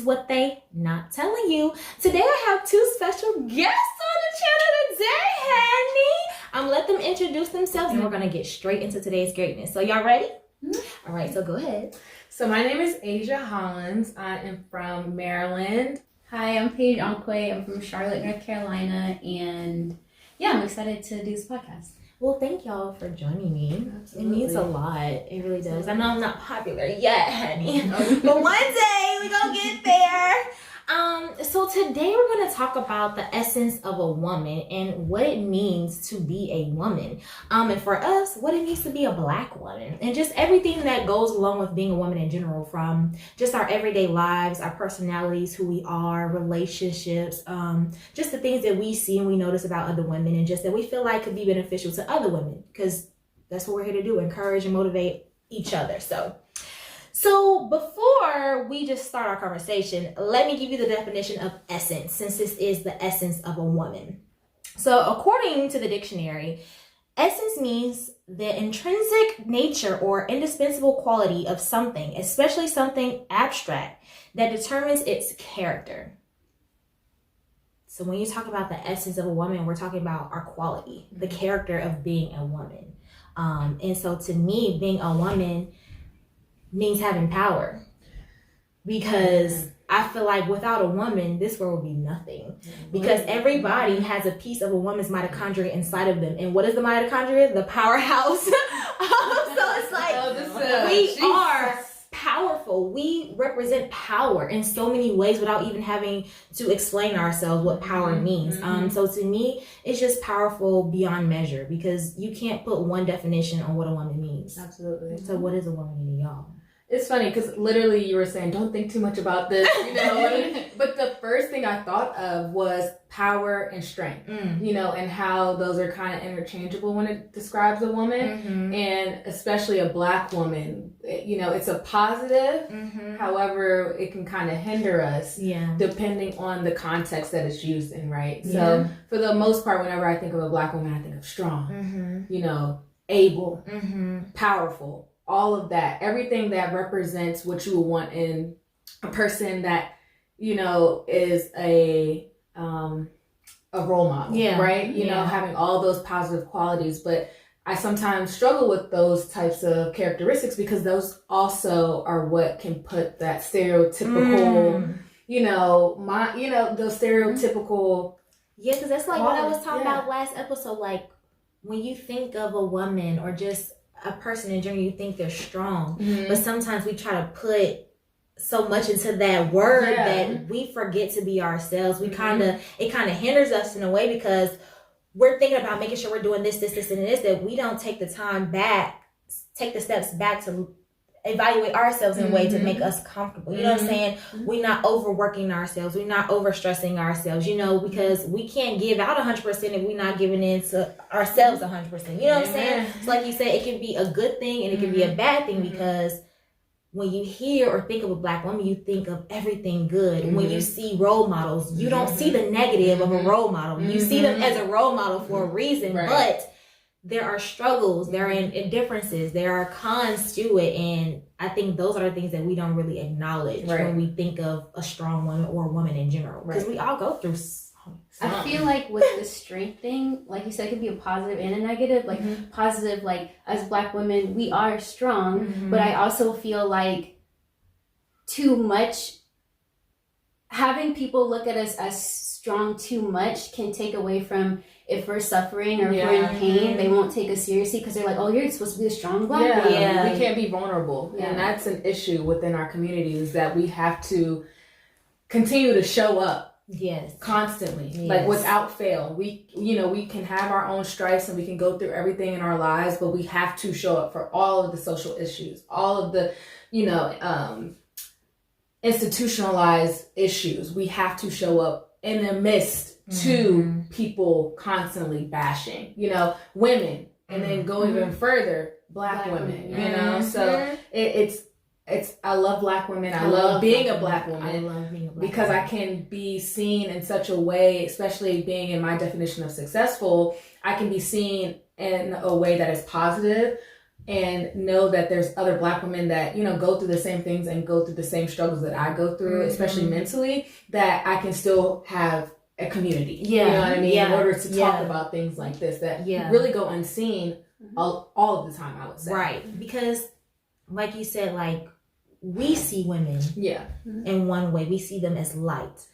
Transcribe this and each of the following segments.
what they not telling you. Today I have two special guests on the channel today, honey. I'm gonna let them introduce themselves and we're gonna get straight into today's greatness. So y'all ready? All right, so go ahead. So my name is Asia Hollins. I am from Maryland. Hi, I'm Paige Onquay. I'm from Charlotte, North Carolina, and yeah, I'm excited to do this podcast. Well, thank y'all for joining me. Absolutely. It means a lot. It really does. I know I'm not popular yet, honey, but one day we gonna get there. So today we're going to talk about the essence of a woman and what it means to be a woman. And for us, what it means to be a Black woman and just everything that goes along with being a woman in general, from just our everyday lives, our personalities, who we are, relationships, just the things that we see and we notice about other women and just that we feel like could be beneficial to other women, because that's what we're here to do, encourage and motivate each other. So before we just start our conversation, let me give you the definition of essence, since this is the essence of a woman. So according to the dictionary, essence means the intrinsic nature or indispensable quality of something, especially something abstract, that determines its character. So when you talk about the essence of a woman, we're talking about our quality, the character of being a woman. And so to me, being a woman means having power, because I feel like without a woman, this world would be nothing, because everybody has a piece of a woman's mitochondria inside of them. And what is the mitochondria? The powerhouse. So it's like we are powerful. We represent power in so many ways without even having to explain ourselves what power means. So to me, it's just powerful beyond measure, because you can't put one definition on what a woman means. Absolutely. So what is a woman to y'all? It's funny because literally you were saying, don't think too much about this, but the first thing I thought of was power and strength, and how those are kind of interchangeable when it describes a woman, and especially a Black woman. It's a positive, however, it can kind of hinder us depending on the context that it's used in, right? So for the most part, whenever I think of a Black woman, I think of strong, able, powerful. All of that, everything that represents what you would want in a person that, is a role model, right? Having all those positive qualities. But I sometimes struggle with those types of characteristics, because those also are what can put that stereotypical, those stereotypical. Yeah, because that's like what I was talking about last episode. Like when you think of a woman or just a person in general, you think they're strong, but sometimes we try to put so much into that word that we forget to be ourselves. It kind of hinders us in a way, because we're thinking about making sure we're doing this, and this, that we don't take the steps back to evaluate ourselves in a way to make us comfortable. You know what I'm saying? We're not overworking ourselves. We're not overstressing ourselves, because we can't give out 100% if we're not giving in to ourselves 100%. You know what I'm saying? So like you said, it can be a good thing and it can be a bad thing, because when you hear or think of a Black woman, you think of everything good. When you see role models, you don't see the negative of a role model. You see them as a role model for a reason, but there are struggles, there are differences, there are cons to it, and I think those are the things that we don't really acknowledge when we think of a strong woman or a woman in general, because we all go through something. I feel like with the strength thing, like you said, it could be a positive and a negative. Like positive, like as Black women, we are strong, but I also feel like too much, having people look at us as strong too much can take away from, if we're suffering or if we're in pain, they won't take us seriously, because they're like, oh, you're supposed to be a strong Black woman. We can't be vulnerable. And that's an issue within our community, is that we have to continue to show up constantly, like without fail. We can have our own strifes and we can go through everything in our lives, but we have to show up for all of the social issues, all of the institutionalized issues. We have to show up in the midst to people constantly bashing, women, and then go even further, Black women, so it's I love Black women. I love being a Black woman. I love being a Black because woman. I can be seen in such a way, especially being in my definition of successful, I can be seen in a way that is positive, and know that there's other Black women that, you know, go through the same things and go through the same struggles that I go through, especially mentally, that I can still have a community. Yeah. You know what I mean? Yeah. In order to talk about things like this that really go unseen all of the time, I would say. Right. Because like you said, like, we see women in one way. We see them as light.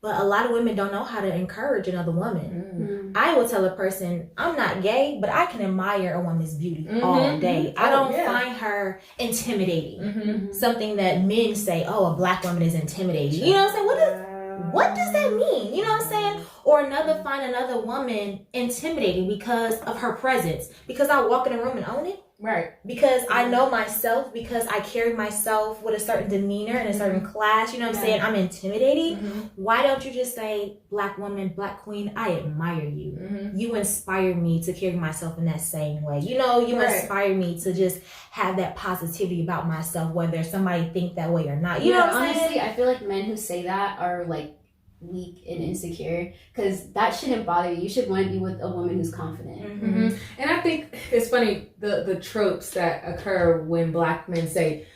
But a lot of women don't know how to encourage another woman. I will tell a person, I'm not gay, but I can admire a woman's beauty all day. I don't find her intimidating. Something that men say, oh, a Black woman is intimidating. You know what I'm saying? What does that mean? You know what I'm saying? Or find another woman intimidating because of her presence. Because I walk in a room and own it. Right. Because I know myself, because I carry myself with a certain demeanor and a certain class, you know what I'm saying? I'm intimidating. Why don't you just say, Black woman, Black queen, I admire you. You inspire me to carry myself in that same way. You know, you inspire me to just have that positivity about myself, whether somebody think that way or not. You know what I'm saying? Honestly, I feel like men who say that are like weak and insecure, because that shouldn't bother you. You should want to be with a woman who's confident. And I think it's funny, the tropes that occur when Black men say,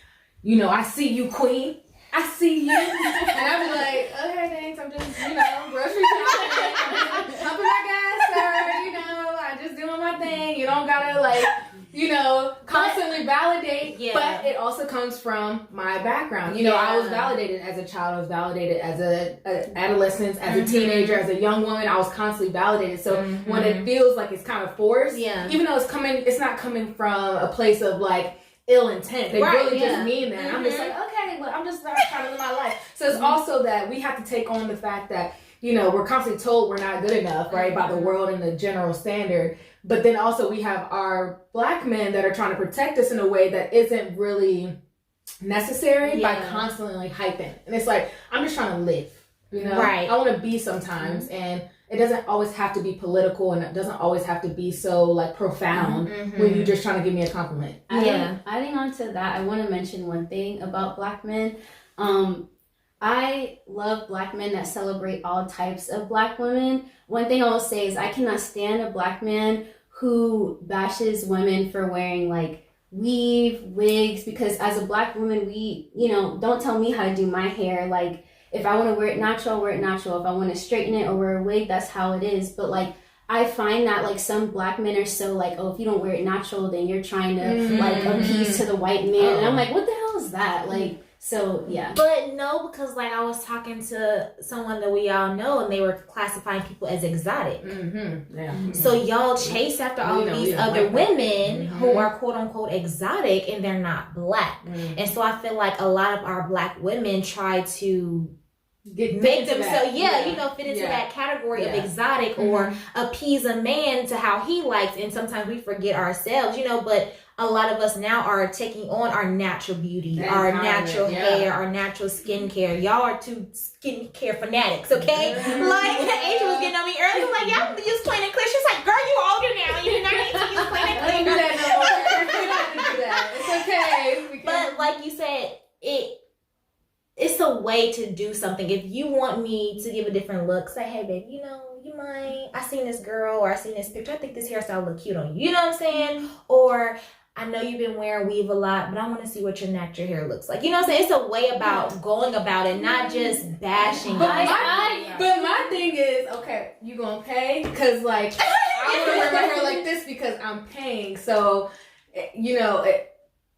you know, I see you, queen, I see you. And I'll be like, okay, thanks, I'm just, you know, grocery shopping, pumping my gas, sir, you know, I'm just doing my thing. You don't gotta, like, you know, constantly validate, but it also comes from my background. You know, I was validated as a child, I was validated as a adolescent, as a teenager, as a young woman, I was constantly validated. So when it feels like it's kind of forced, even though it's not coming from a place of like ill intent, they really just mean that. I'm just like, okay, well, I'm just trying to live my life. So it's also that we have to take on the fact that, you know, we're constantly told we're not good enough, right, by the world and the general standard. But then also we have our Black men that are trying to protect us in a way that isn't really necessary by constantly like hyping. And it's like, I'm just trying to live, you know? Right. I want to be sometimes. And it doesn't always have to be political, and it doesn't always have to be so like profound when you're just trying to give me a compliment. Adding on to that, I want to mention one thing about Black men. I love Black men that celebrate all types of Black women. One thing I will say is I cannot stand a Black man who bashes women for wearing like weave, wigs, because as a Black woman, we, you know, don't tell me how to do my hair. Like, if I want to wear it natural, I'll wear it natural. If I want to straighten it or wear a wig, that's how it is. But like, I find that like some Black men are so like, oh, if you don't wear it natural, then you're trying to like appease to the white man. And I'm like, what the hell is that? Like, so, yeah. But no, because like I was talking to someone that we all know, and they were classifying people as exotic. So y'all chase after all these other women who are quote unquote exotic, and they're not Black. And so I feel like a lot of our Black women try to make themselves fit into that category of exotic or appease a man to how he likes, and sometimes we forget ourselves, you know. But a lot of us now are taking on our natural beauty, our natural hair, our natural skincare. Y'all are too skincare fanatics, okay? Like Angel was getting on me earlier, like, y'all use Plain and Clear. She's like, girl, you older now, you do not need to use Plain and Clear. Don't do that no more. We don't have to do that. It's okay. But like you said, it's a way to do something. If you want me to give a different look, say, hey, babe, you know, you mind? I seen this girl, or I seen this picture. I think this hairstyle look cute on you. You know what I'm saying? Or I know you've been wearing weave a lot, but I want to see what your natural hair looks like. You know what I'm saying? It's a way about going about it, not just bashing. But my thing is, okay, you gonna pay? Because like, I want to wear my hair like this because I'm paying. So, you know,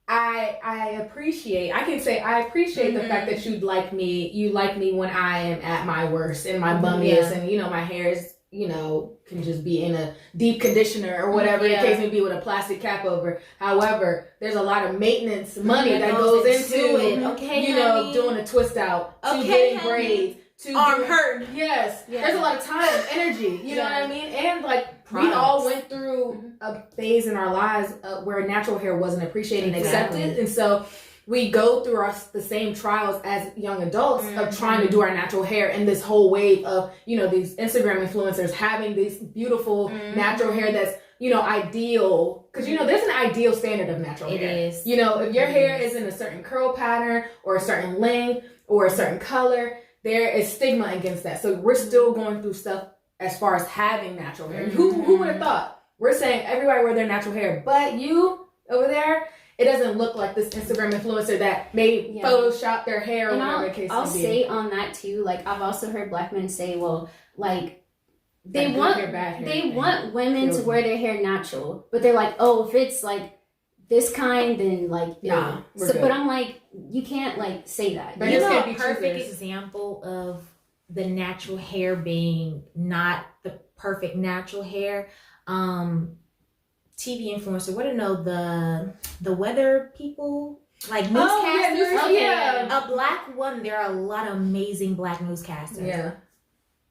I appreciate the fact that you like me when I am at my worst and my bummiest, and you know, my hair is, you know, can just be in a deep conditioner or whatever the case may be, with a plastic cap over. However, there's a lot of maintenance money that goes into it. Okay, you know, doing a twist out, to getting braids, to arm hurt. Yes, there's a lot of time, energy. You know what I mean? And like, we all went through a phase in our lives where natural hair wasn't appreciated and accepted, and so we go through the same trials as young adults of trying to do our natural hair, and this whole wave of, you know, these Instagram influencers having this beautiful natural hair that's, you know, ideal. Because, you know, there's an ideal standard of natural hair. It is. You know, if your hair is in a certain curl pattern or a certain length or a certain color, there is stigma against that. So we're still going through stuff as far as having natural hair. Who would have thought? We're saying everybody wear their natural hair, but you, over there, it doesn't look like this Instagram influencer that may Photoshop their hair or whatever the case may be. I'll say on that too, like I've also heard black men say, well, like they want women to wear their hair natural, but they're like, oh, if it's like this kind, then like nah. But I'm like, you can't like say that. You know, a perfect example of the natural hair being not the perfect natural hair. TV influencer, what do you know, the weather people, like newscasters. A black woman. There are a lot of amazing black newscasters. Yeah.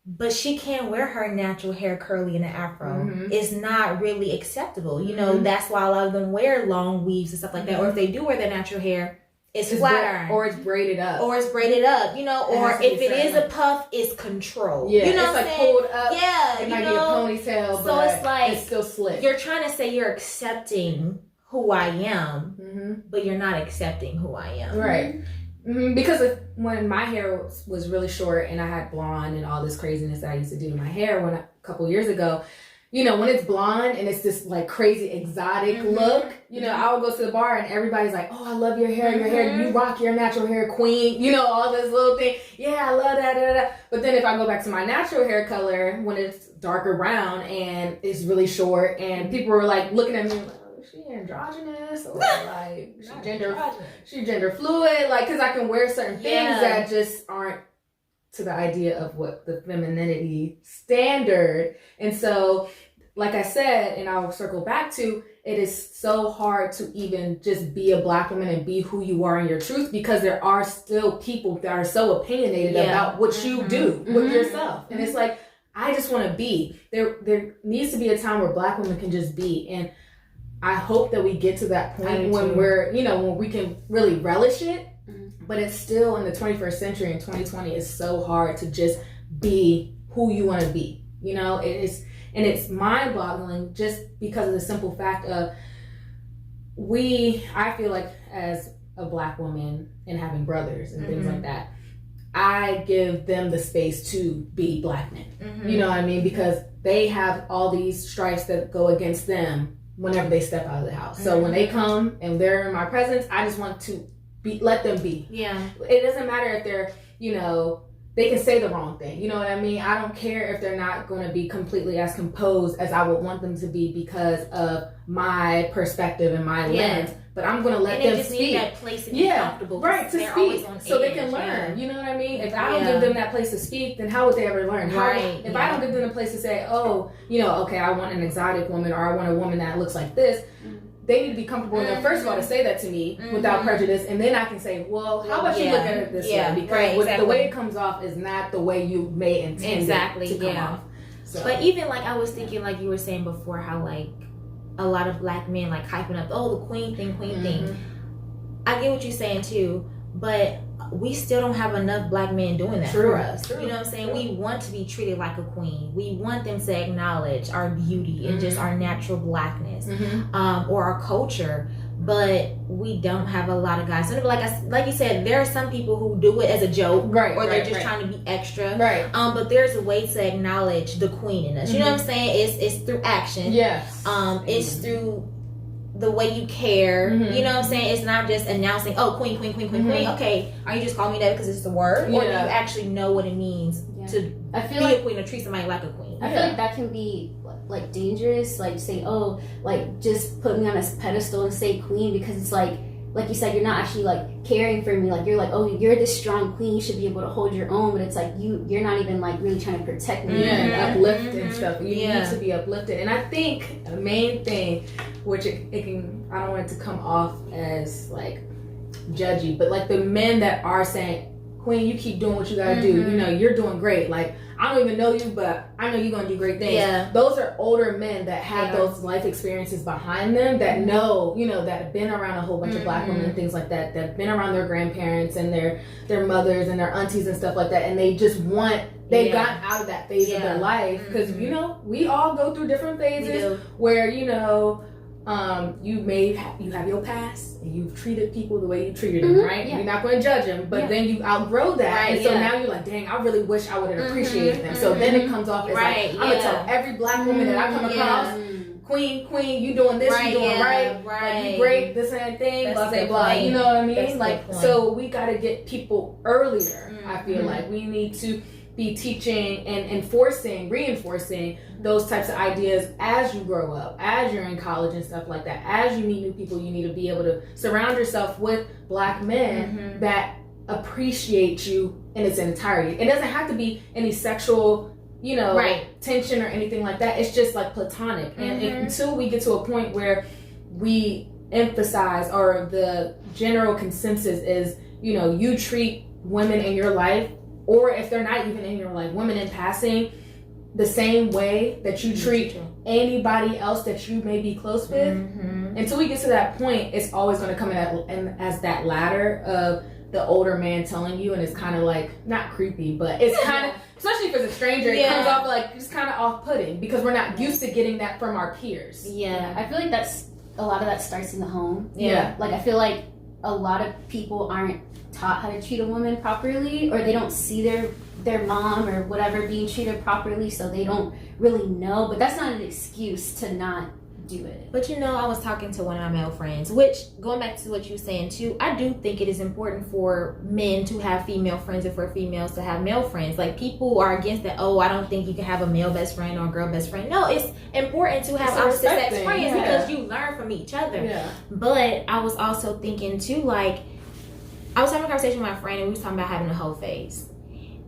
But she can't wear her natural hair curly in an afro. It's not really acceptable. You know, that's why a lot of them wear long weaves and stuff like that. Or if they do wear their natural hair, it's flat iron. Or it's braided up. You know, or if it is a puff, it's controlled. Yeah, you know it's what like saying? pulled up. Yeah, it might be a ponytail, so but it's like it's still slick. You're trying to say you're accepting who I am, but you're not accepting who I am. Right. Because when my hair was really short and I had blonde and all this craziness that I used to do to my hair a couple years ago, you know, when it's blonde and it's this like crazy exotic look, you know, I would go to the bar and everybody's like, oh, I love your hair, you rock your natural hair queen, you know, all this little thing. Yeah, I love that, But then if I go back to my natural hair color, when it's darker brown and it's really short and people were like looking at me like, oh, she androgynous or like she gender fluid, like, because I can wear certain things that just aren't to the idea of what the femininity standard. And so, like I said, and I'll circle back to, it is so hard to even just be a black woman and be who you are in your truth, because there are still people that are so opinionated about what you do with yourself. And it's like, I just want to be. There needs to be a time where black women can just be. And I hope that we get to that point when we're, you know, when we can really relish it. But it's still in the 21st century in 2020, it's so hard to just be who you want to be. You know, it's mind-boggling just because of the simple fact of I feel like as a black woman and having brothers and things like that, I give them the space to be black men. You know what I mean? Because they have all these stripes that go against them whenever they step out of the house. So when they come and they're in my presence, I just want to let them be. Yeah. It doesn't matter if they're, you know, they can say the wrong thing. You know what I mean? I don't care if they're not going to be completely as composed as I would want them to be because of my perspective and my lens. But I'm going to let them speak. Need that place to be comfortable. Right, to speak. So they can learn. You know what I mean? If I don't give them that place to speak, then how would they ever learn? If I don't give them a place to say, oh, you know, okay, I want an exotic woman, or I want a woman that looks like this. They need to be comfortable enough, first of all, to say that to me without prejudice, and then I can say, well, how about you look at it this way? Because the way it comes off is not the way you may intend it to come off. So. But even like I was thinking, like you were saying before, how like a lot of black men like hyping up, oh, the queen thing. I get what you're saying too, but we still don't have enough black men doing that for us. You know what I'm saying? We want to be treated like a queen. We want them to acknowledge our beauty and just our natural blackness, or our culture. But we don't have a lot of guys. So like you said, there are some people who do it as a joke, or they're just trying to be extra. But there's a way to acknowledge the queen in us. You know what I'm saying? It's through action. Yes. It's through the way you care, you know what I'm saying? It's not just announcing, oh, queen. Okay, are you just calling me that because it's the word, or do you actually know what it means to be a queen or treat somebody like a queen? I feel like that can be like dangerous, like say, oh, like just put me on this pedestal and say queen, because it's like you said, you're not actually like caring for me. Like you're like, oh, you're this strong queen, you should be able to hold your own, but it's like you're not even like really trying to protect me. And uplift and stuff. You need to be uplifted. And I think the main thing, which it can, I don't want it to come off as like judgy, but like the men that are saying, queen, you keep doing what you gotta do, you know, you're doing great, like I don't even know you, but I know you're gonna do great things. Those are older men that have those life experiences behind them, that know, you know, that have been around a whole bunch of black women and things like that, that have been around their grandparents and their mothers and their aunties and stuff like that, and they just they got out of that phase of their life, because you know, we all go through different phases where, you know, you have your past and you've treated people the way you treated them, right? You're not going to judge them, but then you outgrow that, and so now you're like, dang, I really wish I would have appreciated them. So then it comes off as like, I'm gonna tell every black woman that I come across, queen, you doing this, you doing right. Like, you great, this and that thing, blah, blah, blah. You know what I mean? That's like, so we got to get people earlier. I feel like we need to be teaching and reinforcing those types of ideas as you grow up, as you're in college and stuff like that. As you meet new people, you need to be able to surround yourself with Black men that appreciate you in its entirety. It doesn't have to be any sexual, tension or anything like that. It's just like platonic. And until we get to a point where we emphasize, or the general consensus is, you treat women in your life, or if they're not even in your life, women in passing, the same way that you treat anybody else that you may be close with. Until we get to that point, it's always going to come in as that ladder of the older man telling you, and it's kind of like, not creepy, but it's kind of, especially if it's a stranger, it comes off like just kind of off-putting, because we're not used to getting that from our peers. I feel like that's a lot of that starts in the home. Like, I feel like a lot of people aren't taught how to treat a woman properly, or they don't see their mom or whatever being treated properly, so they don't really know. But that's not an excuse to not do it. But I was talking to one of my male friends, which, going back to what you were saying too, I do think it is important for men to have female friends and for females to have male friends. Like, people are against that, I don't think you can have a male best friend or a girl best friend. No, it's important to have opposite sex friends because you learn from each other. But I was also thinking too, like, I was having a conversation with my friend, and we was talking about having a whole phase.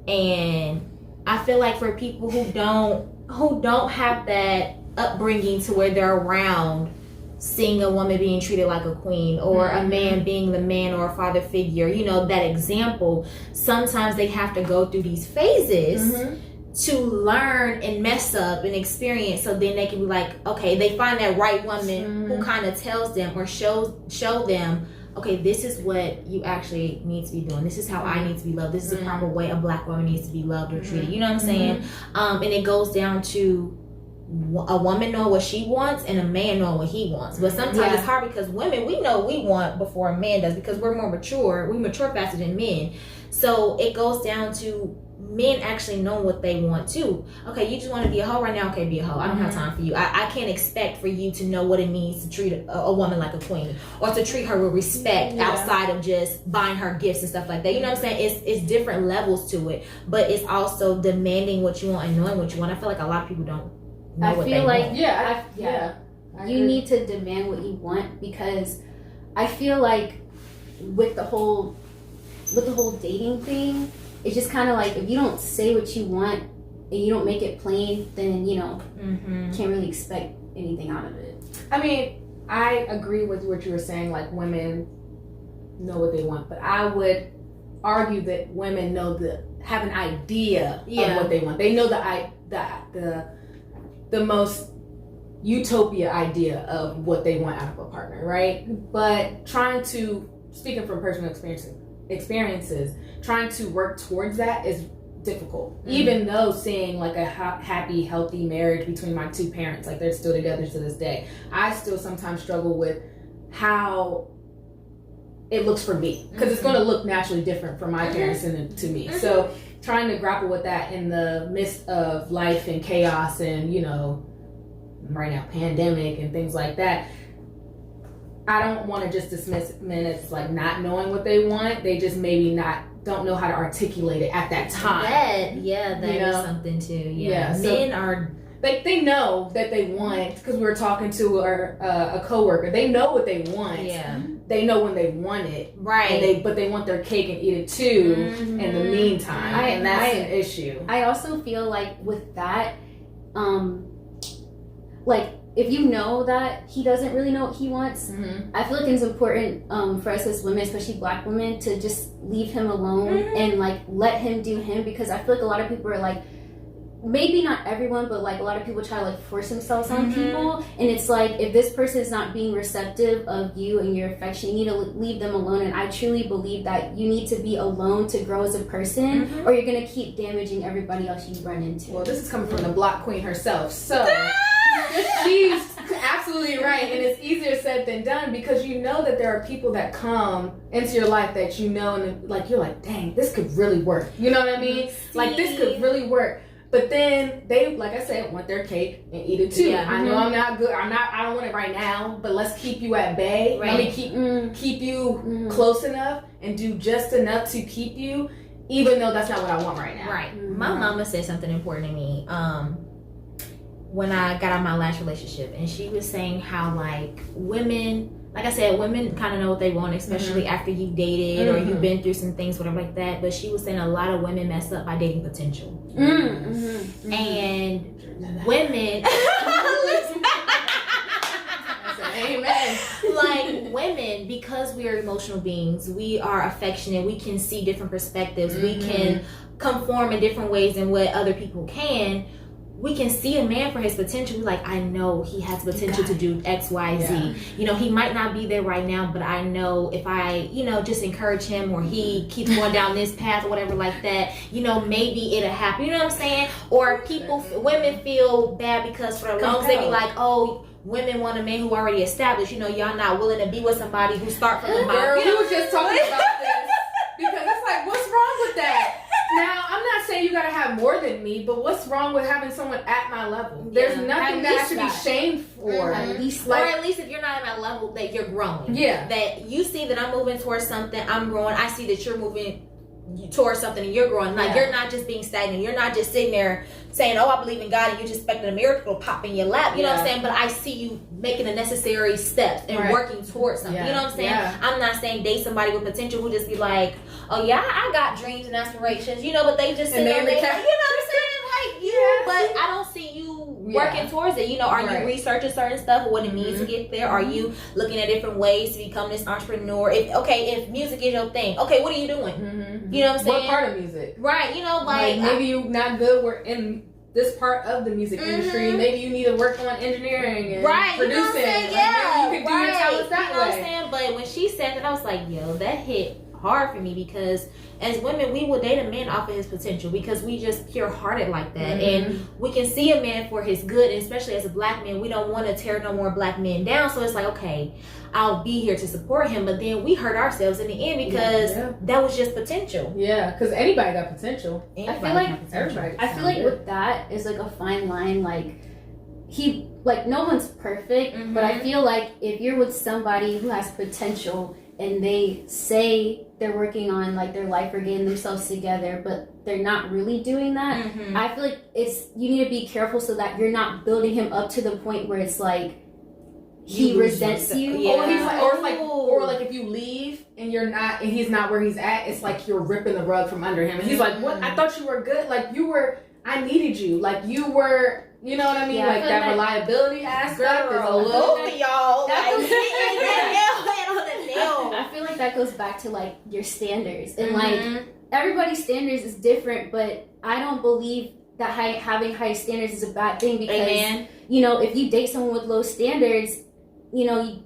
And I feel like for people who don't have that upbringing to where they're around seeing a woman being treated like a queen, or a man being the man or a father figure, that example, sometimes they have to go through these phases to learn and mess up and experience, so then they can be like, okay, they find that right woman who kind of tells them or show them, okay, this is what you actually need to be doing. This is how I need to be loved. This is the proper way a Black woman needs to be loved or treated. You know what I'm saying? And it goes down to a woman knowing what she wants and a man knowing what he wants. But sometimes it's hard, because women, we know we want before a man does, because we're more mature. We mature faster than men. So it goes down to men actually know what they want too. Okay, you just want to be a hoe right now? Okay, be a hoe. I don't have time for you. I can't expect for you to know what it means to treat a woman like a queen, or to treat her with respect outside of just buying her gifts and stuff like that. You know what I'm saying? It's different levels to it, but it's also demanding what you want and knowing what you want. I feel like a lot of people don't know what they want. You need to demand what you want, because I feel like with the whole dating thing, it's just kind of like, if you don't say what you want and you don't make it plain, then can't really expect anything out of it. I mean, I agree with what you were saying, like, women know what they want, but I would argue that women have an idea of what they want. They know the most utopia idea of what they want out of a partner, right? But speaking from personal experiences, trying to work towards that is difficult. Even though seeing like a happy, healthy marriage between my two parents, like they're still together to this day, I still sometimes struggle with how it looks for me, because it's going to look naturally different for my parents and to me. So trying to grapple with that in the midst of life and chaos and, right now, pandemic and things like that, I don't want to just dismiss men as like not knowing what they want. They just maybe don't know how to articulate it at that time. That is something too. Men are... They know that they want, because we were talking to a coworker. They know what they want. Yeah. They know when they want it. Right. But they want their cake and eat it too in the meantime. And that's an issue. I also feel like with that, like, if you know that he doesn't really know what he wants, I feel like it's important for us as women, especially Black women, to just leave him alone and like let him do him, because I feel like a lot of people are like, maybe not everyone, but like a lot of people try to like force themselves on people, and it's like, if this person is not being receptive of you and your affection, you need to leave them alone. And I truly believe that you need to be alone to grow as a person, or you're gonna keep damaging everybody else you run into. Well, this is coming from the Black queen herself, so she's absolutely right, and it's easier said than done, because you know that there are people that come into your life that and like you're like, dang, this could really work. You know what I mean? Like, this could really work. But then they, like I said, want their cake and eat it too. Yeah. I know I'm not good. I don't want it right now, but let's keep you at bay. Right. Let me keep you close enough and do just enough to keep you, even though that's not what I want right now. Right. My mama said something important to me when I got out of my last relationship, and she was saying how like women, like I said, women kind of know what they want, especially after you've dated or you've been through some things, whatever like that. But she was saying a lot of women mess up by dating potential. And women, amen. like women, because we are emotional beings, we are affectionate, we can see different perspectives, we can conform in different ways than what other people can. We can see a man for his potential. We're like, I know he has potential to do X, Y, Z. You know, he might not be there right now, but I know if I, you know, just encourage him or he keeps going down this path or whatever like that, you know, maybe it'll happen. You know what I'm saying? Or women feel bad because for the longest they be like, oh, women want a man who already established. You know, y'all not willing to be with somebody who start from the bottom. Girl, we were just talking about this because it's like, what's wrong with that? Now, I'm not saying you gotta have more than me, but what's wrong with having someone at my level? There's nothing that has to be shamed for. At least, or at least if you're not at my level, that you're growing. Yeah. That you see that I'm moving towards something, I'm growing. I see that you're moving towards something and you're growing. Like you're not just being stagnant. You're not just sitting there saying, oh, I believe in God, and you're just expecting a miracle to pop in your lap. You know what I'm saying? But I see you making the necessary steps and working towards something. You know what I'm saying? I'm not saying date somebody with potential who just be like, oh yeah, I got dreams and aspirations, you know, but they just sit there, you know what I'm saying? Like you, but I don't see you working towards it. You know, are you researching certain stuff or what it means to get there? Are you looking at different ways to become this entrepreneur? If music is your thing, okay, what are you doing? You know what I'm saying? What part of music? Right, you know, like maybe you're not good in this part of the music industry. Maybe you need to work on engineering and producing. You know what I'm saying? Yeah, you can do your talents that way. You know what I'm saying? But when she said that, I was like, yo, that hit hard for me, because as women we will date a man off of his potential because we just pure hearted like that, and we can see a man for his good, and especially as a black man we don't want to tear no more black men down, so it's like, okay, I'll be here to support him, but then we hurt ourselves in the end because that was just potential. Because anybody got potential. I feel like with that is like a fine line. Like no one's perfect, but I feel like if you're with somebody who has potential and they say they're working on like their life or getting themselves together, but they're not really doing that, I feel like you need to be careful so that you're not building him up to the point where it's like he resents you, or like if you leave and he's not where he's at, it's like you're ripping the rug from under him, and he's like, what? I thought you were good, like I needed you, like you were. You know what I mean? Like that reliability aspect is a little bit, y'all. I feel like that goes back to like your standards, and like everybody's standards is different, but I don't believe that having high standards is a bad thing, because you know, if you date someone with low standards, you know,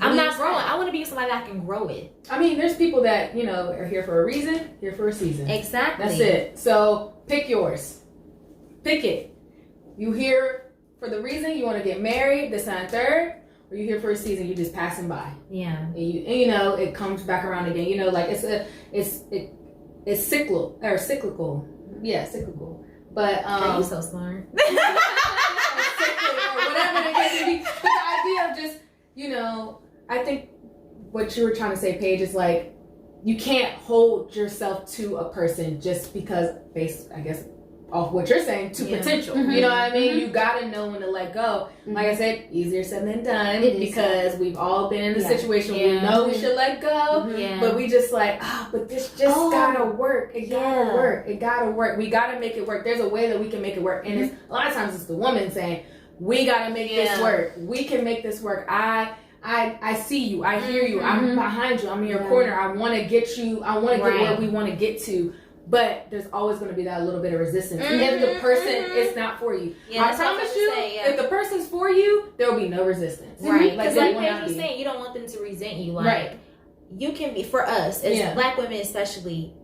I'm not growing. I want to be with somebody that can grow it. I mean, there's people that, you know, are here for a reason, here for a season. Exactly. That's it. So pick yours. Pick it. You here for the reason you want to get married, this and third, or you here for a season, you just passing by. Yeah. And you know, it comes back around again. You know, like it's cyclical. Yeah, cyclical. But you're so smart. Cyclical or whatever the case may be. But the idea of just, you know, I think what you were trying to say, Paige, is like you can't hold yourself to a person just because based, I guess, off what you're saying, to potential. You know what I mean? You gotta know when to let go. Like I said, easier said than done, because we've all been in a situation where we know we should let go, but we just like, but this just gotta work. It gotta work. It gotta work. We gotta make it work. There's a way that we can make it work. And it's, a lot of times it's the woman saying, we gotta make this work. We can make this work. I see you. I hear you. I'm behind you. I'm in your corner. I want to get you. I want to get where we want to get to. But there's always going to be that little bit of resistance if the person is not for you. I promise you, if the person's for you, there will be no resistance. Right. Because like Paige was saying, you don't want them to resent you. Like, you can be, for us, as black women especially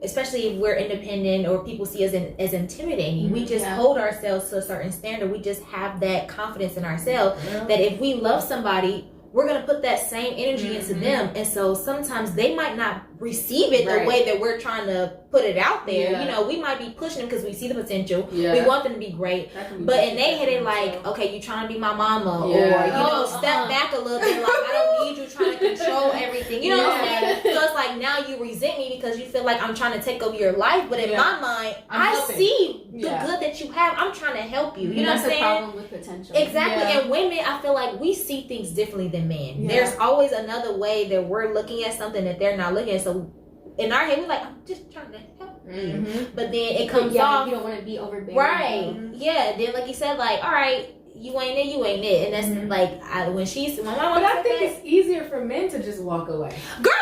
if we're independent or people see us as intimidating, we just hold ourselves to a certain standard. We just have that confidence in ourselves that if we love somebody, we're going to put that same energy into them. And so sometimes they might not receive it the way that we're trying to put it out there. Yeah. You know, we might be pushing them because we see the potential. Yeah. We want them to be great. But in their head, it's like, okay, you trying to be my mama, or you know, step back a little bit. Like, I don't need you trying to control everything. You know what I'm saying? So it's like now you resent me because you feel like I'm trying to take over your life. But in my mind, I see the good that you have. I'm trying to help you. You know what I'm saying? That's the problem with potential. Exactly. And women, I feel like we see things differently than men. Yeah. There's always another way that we're looking at something that they're not looking at. So in our head, we're like, I'm just trying to help you. But then it comes off. You don't want to be overbearing. Right. Yeah. Then, like you said, like, all right, you ain't it, you ain't it. And that's like, when my mom But I think it's easier for men to just walk away. Girl!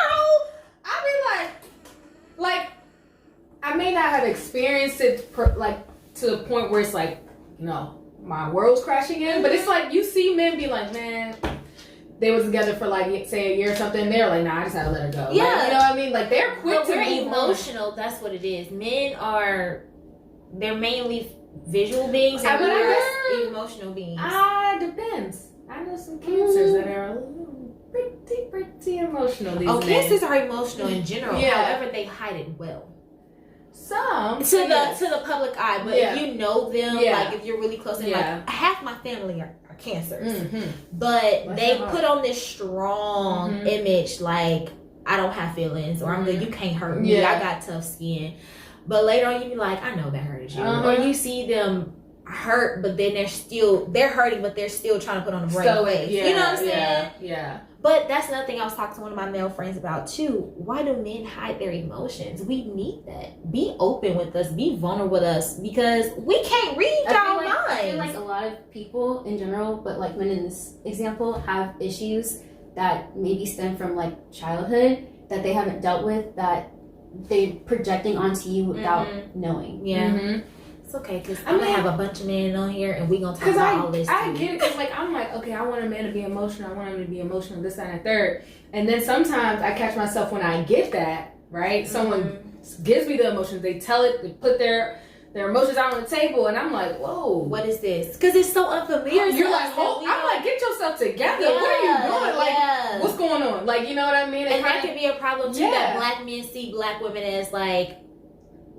I mean, like, I may not have experienced it, to the point where it's like, you know, my world's crashing in. But it's like, you see men be like, man, they was together for like, say, a year or something. They're like, nah, I just had to let her go. Yeah. Like, you know what I mean? Like, they're quick to we're move emotional. On. That's what it is. Men they're mainly visual beings, and we're emotional beings. Depends. I know some cancers that are a little pretty emotional these days. Cancers are emotional in general. However, they hide it well. Some to the public eye, but if you know them, like if you're really close to them, like half my family are cancers, but they put on this strong image, like I don't have feelings, or I'm good, you can't hurt me, I got tough skin. But later on, you be like, I know that hurted you, or you see them hurt, but then they're hurting, but they're still trying to put on a brave face. You know what I'm saying? Yeah. But that's another thing I was talking to one of my male friends about too. Why do men hide their emotions? We need that. Be open with us. Be vulnerable with us, because we can't read our minds. I feel like a lot of people in general, but like men in this example, have issues that maybe stem from like childhood that they haven't dealt with, that they're projecting onto you without knowing. Yeah. It's okay, because I'm going to have a bunch of men on here and we're going to talk about all this too. I get it, because like, I'm like, okay, I want a man to be emotional. I want him to be emotional, this, that, and the third. And then sometimes I catch myself when I get that, right? Someone gives me the emotions. They tell it, they put their emotions out on the table, and I'm like, whoa. What is this? Because it's so unfamiliar. You're like, I'm like, get yourself together. What are you doing? Like, what's going on? Like, you know what I mean? And that could be a problem too, that black men see black women as like,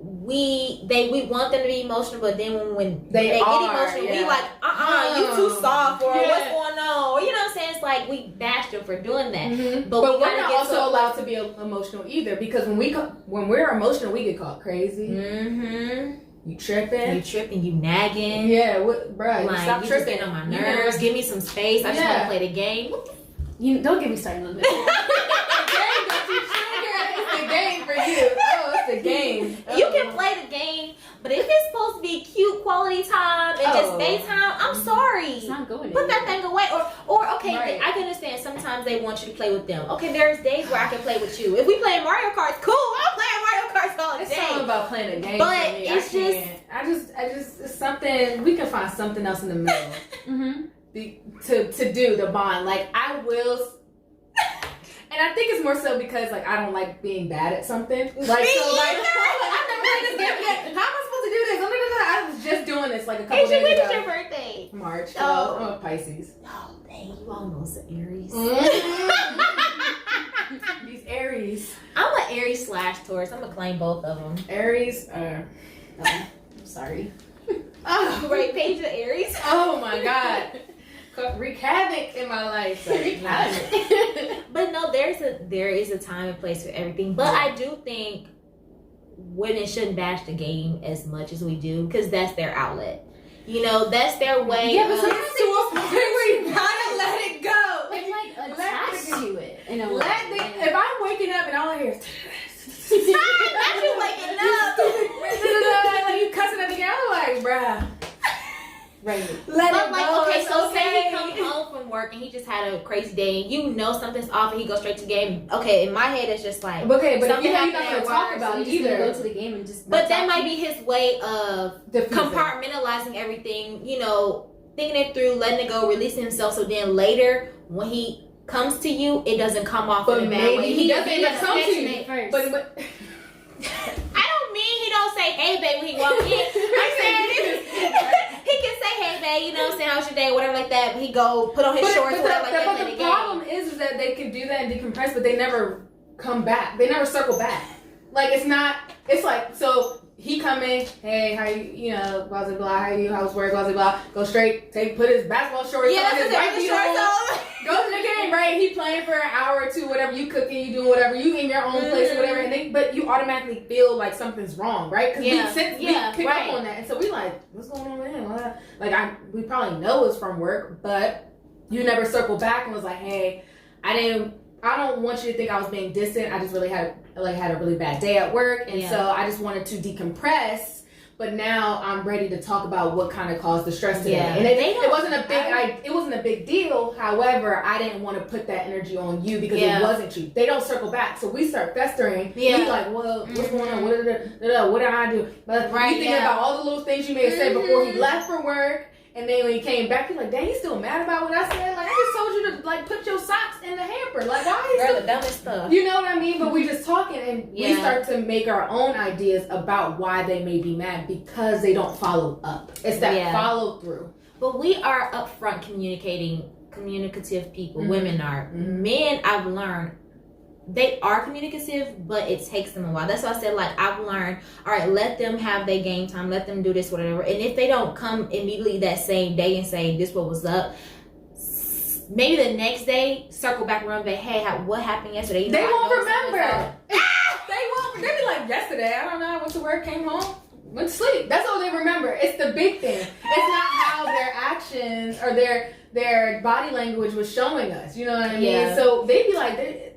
we want them to be emotional, but then when they get emotional, we like, you too soft, or what's going on, or you know what I'm saying? It's like we bash them for doing that, but we're not also allowed to be emotional either, because when we're emotional, we get called crazy. You tripping, you nagging. Yeah, bruh, like, stop tripping. On my nerves. Give me some space. I just want to play the game. You don't get me started on this. It's the game for you. The game. You can play the game, but if it's supposed to be cute quality time and just daytime, I'm sorry. It's not going Put that thing away. Or okay, I can understand sometimes they want you to play with them. Okay, there's days where I can play with you. If we play Mario Kart, cool. I'm playing Mario Kart all day. It's something about playing a game. But for me. it's I just it's something, we can find something else in the middle to do the bond. Like, I will. And I think it's more so because, like, I don't like being bad at something. Like, so, like, I've never played this game yet. How am I supposed to do this? I was just doing this, like, a couple days ago. When is your birthday? March. Oh. I'm a Pisces. Oh, dang. You almost an Aries. These Aries. I'm an Aries / Taurus. I'm going to claim both of them. Aries I'm sorry. Oh, right, Paige of Aries. Oh, my God. Wreak havoc in my life. But no, there is a time and place for everything. But I do think women shouldn't bash the game as much as we do, because that's their outlet. You know, that's their way. Yeah, but sometimes to a point where you gotta let it go. It's like attached to it in a way. If I'm waking up and all I hear is not you waking up. like you cussing at the game, I'm like, bruh. Right. But like, okay, so say he comes home from work and he just had a crazy day, and you know something's off, and he goes straight to the game. Okay, in my head it's just like, okay, but something you're not happened gonna talk about it either. Go to the game and just. But that might be his way of compartmentalizing everything. You know, thinking it through, letting it go, releasing himself. So then later, when he comes to you, it doesn't come off in a bad way. He doesn't even come to you first. But I don't mean he don't say hey babe when he walks in. I'm saying he can say hey babe, you know what I'm saying, how's your day, whatever like that. But he go put on his shorts, whatever like that. But the problem is that they can do that and decompress, but they never come back. They never circle back. Like, it's not, it's like, so he come in, hey, how you know, blah, blah, blah, how you, how's work, blah, blah, blah, go straight, put his basketball shorts on, his white feet on, go to the game, right? He playing for an hour or two, whatever, you cooking, you doing whatever, you in your own place or whatever, and then, but you automatically feel like something's wrong, right? Because we pick up on that, and so we like, what's going on with him? Like, we probably know it's from work, but you never circle back and was like, hey, I don't want you to think I was being distant. I just really had a really bad day at work, and so I just wanted to decompress. But now I'm ready to talk about what kind of caused the stress today. Yeah. And it wasn't a big deal. However, I didn't want to put that energy on you because it wasn't you. They don't circle back, so we start festering. Yeah. We like, well, what's going on? What did I do? But you thinking about all the little things you may have said before he left for work. And then when he came back, he's like, dang, he's still mad about what I said? Like, I just told you to, like, put your socks in the hamper. Like, why is the dumbest stuff. You know what I mean? But we just talking, and we start to make our own ideas about why they may be mad because they don't follow up. It's that follow through. But we are upfront communicative people. Women are. Men, I've learned, they are communicative, but it takes them a while. That's why I said, like, I've learned, all right, let them have their game time, let them do this, whatever. And if they don't come immediately that same day and say, this what was up, maybe the next day, circle back around and be, hey, what happened yesterday? They won't remember. They won't. They'll be like, yesterday, I don't know, I went to work, came home, went to sleep. That's all they remember. It's the big thing. It's not how their actions or their body language was showing us. You know what I mean? Yeah. So they'd be like,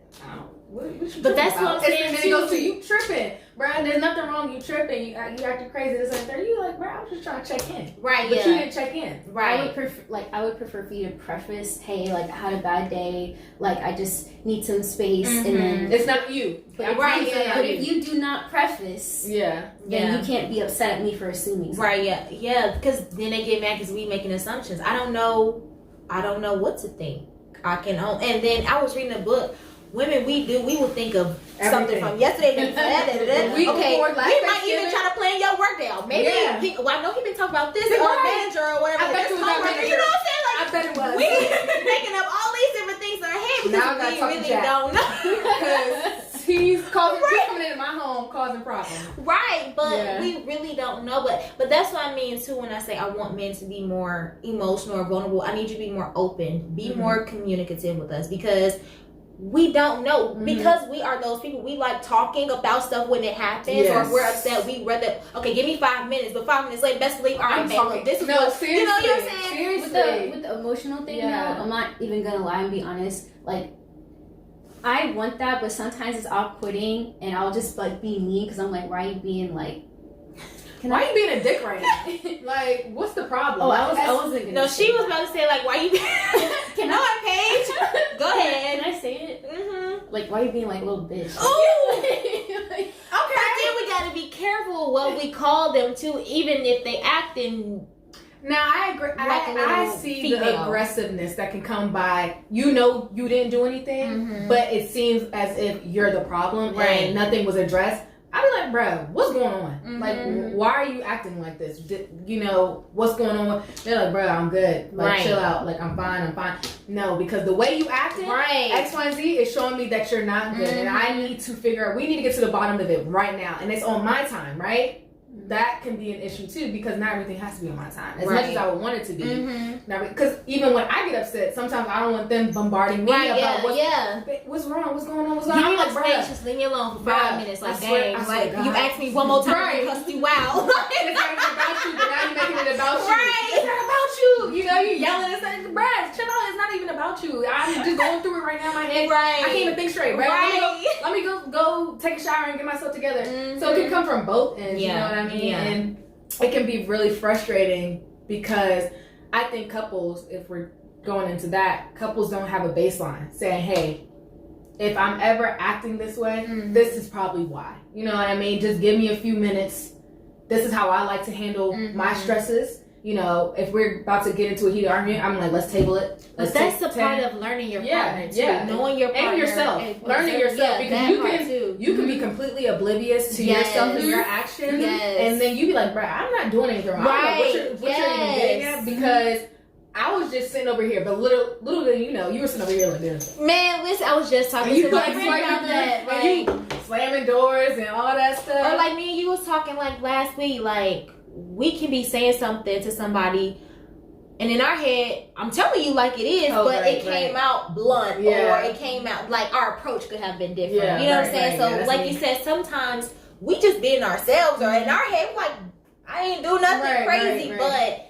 but that's what I'm saying. And then it goes to you tripping, bro. There's nothing wrong. You tripping. You acting crazy. This and that. You like, bro. I was just trying to check in. Right. But you didn't check in. Right. I would prefer for you to preface, hey, like, I had a bad day. Like, I just need some space, and then it's not you. But if you do not preface, then you can't be upset at me for assuming something. Right. Yeah. Because then they get mad because we making assumptions. I don't know what to think. And then I was reading a book. Women, we will think of something from yesterday. We might even try to plan your work day out. Maybe, I know he been talking about this or manager or whatever. I bet it was that manager. You know what I'm saying? Like, I bet it was. We making up all these different things in our head because we really don't know. Because he's coming into my home causing problems. Right, but we really don't know. But that's what I mean too when I say I want men to be more emotional or vulnerable. I need you to be more open, be more communicative with us because we don't know because we are those people. We like talking about stuff when it happens, or if we're upset. We rather give me 5 minutes, but 5 minutes later, best believe I'm talking. This is what seriously. You know what I'm saying. With the emotional thing, though, I'm not even gonna lie and be honest. Like, I want that, but sometimes it's off-putting, and I'll just like be mean because I'm like, why are you being like? Why are you being a dick right now? Like, what's the problem? Oh, I wasn't gonna. No, she was about to say like, why you? Can I, Paige? Go ahead. Can I say it? Like, why are you being like a little bitch? Oh. Okay. But then we gotta be careful what we call them too, even if they acting. Now I agree. I see the aggressiveness that can come by. You know, you didn't do anything, but it seems as if you're the problem and nothing was addressed. I'd be like, bro, what's going on? Like, why are you acting like this? You know, what's going on? They're like, bro, I'm good. Like, chill out. Like, I'm fine. No, because the way you acting, X, Y, and Z is showing me that you're not good. And I need to we need to get to the bottom of it right now. And it's on my time, right? That can be an issue too because not everything has to be on my time as much as I would want it to be. Because even when I get upset, sometimes I don't want them bombarding me about what's wrong, what's going on, I'm like, bro, just leave me alone for 5 minutes. Like, dang, like you ask me one more time, to cuss you out. It's not even about you, but now you're making it about you. It's not about you. You know, you yelling and saying, bro, chill out. It's not even about you. I'm just going through it right now in my head. I can't even think straight. Let me go take a shower and get myself together. So it can come from both ends. You know what I mean? And it can be really frustrating because I think couples, if we're going into that, couples don't have a baseline saying, hey, if I'm ever acting this way, this is probably why. You know what I mean? Just give me a few minutes. This is how I like to handle my stresses. You know, if we're about to get into a heated argument, I'm like, let's table it. But that's the part of learning your partner too. Knowing your partner. And yourself. Learning yourself. Because you can be completely oblivious to yourself and your actions. And then you be like, bro, I'm not doing anything wrong. I don't know what you're even getting at because I was just sitting over here, but little did you know, you were sitting over here like this. Man, listen, I was just talking And you to my like friend about that. Like, slamming doors and all that stuff. or like me and you was talking like last week, like we can be saying something to somebody, and in our head, I'm telling you like it is, but it came out blunt, or it came out like our approach could have been different. Yeah, you know what I'm saying? So like you said, sometimes we just being ourselves, or in our head, like I ain't do nothing crazy, but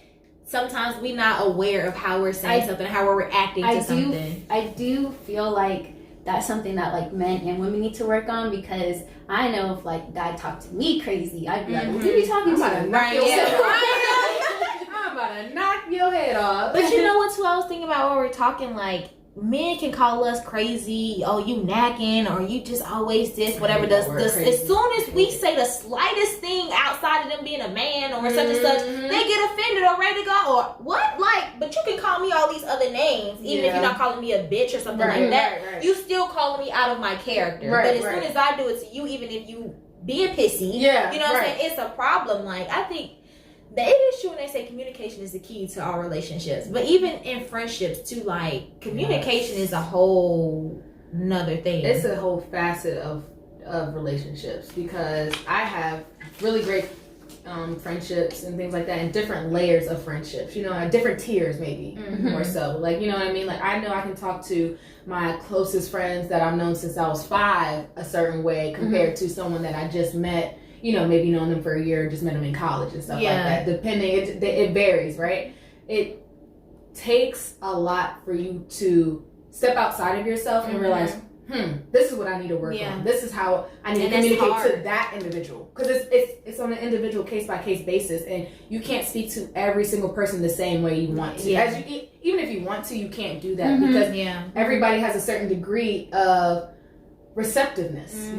sometimes we not aware of how we're saying something, how we're reacting to something. I do feel like that's something that like men and women need to work on, because I know if like guy talked to me crazy, I'd be like, "What are you talking about?" I'm about to knock your head off. But you know what? Too, I was thinking about when we're talking, like men can call us crazy. Oh, you nagging, or you just always this, whatever. As soon as we say the slightest thing outside of them being a man or such and such, they get offended or ready to go. Or what? Like, but you can call me all these other names, even if you're not calling me a bitch or something like that. You still calling me out of my character. But as soon as I do it to you, even if you being pissy, you know what I'm saying? It's a problem. Like, I think that it is true when they say communication is the key to all relationships, but even in friendships too, like communication is a whole nother thing. It's a whole facet of relationships, because I have really great friendships and things like that, and different layers of friendships, you know, different tiers maybe, more so. Like, you know what I mean? Like, I know I can talk to my closest friends that I've known since I was 5 a certain way compared to someone that I just met, you know, maybe known them for a year, just met them in college and stuff like that. Depending, it varies, right? It takes a lot for you to step outside of yourself and realize, this is what I need to work on. This is how I need to communicate to that individual. Because it's on an individual case-by-case basis, and you can't speak to every single person the same way you want to. Even if you want to, you can't do that, because everybody has a certain degree of receptiveness.